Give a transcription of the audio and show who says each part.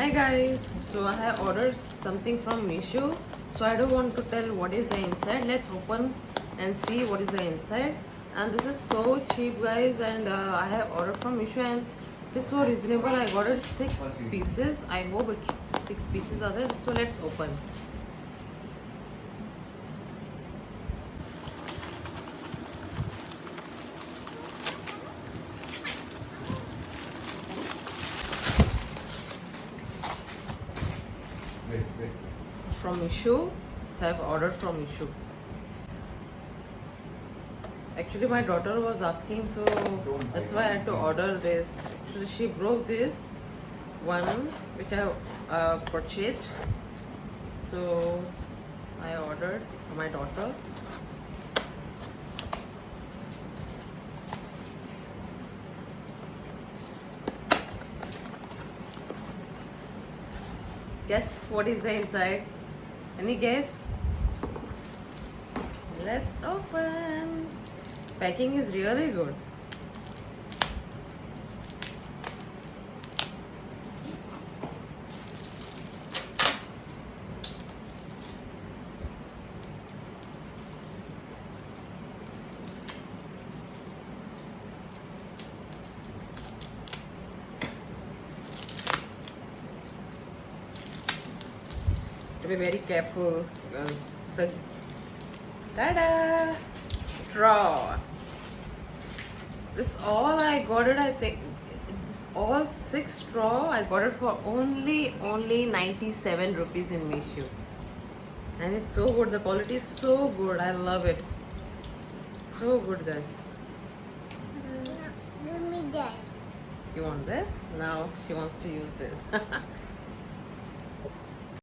Speaker 1: Hi guys, so I have ordered something from Meshu. So I don't want to tell what is the inside. Let's open and see what is the inside. And this is so cheap, guys. And I have ordered from Meshu, and this is so reasonable. I ordered 6 pieces. I hope 6 pieces are there. So let's open. From Meshu. So I've ordered from Meshu. Actually, my daughter was asking, so that's why I had to order this. Actually, she broke this one which I purchased. So I ordered for my daughter. Guess what is the inside? Any guess? Let's open. Packing is really good. To be very careful because it's a tada straw. This all I got it, I think this all 6 straw I got it for only 97 rupees in Meshu. And it's so good, the quality is so good. I love it. So good, guys.
Speaker 2: Give me that.
Speaker 1: You want this? Now she wants to use this.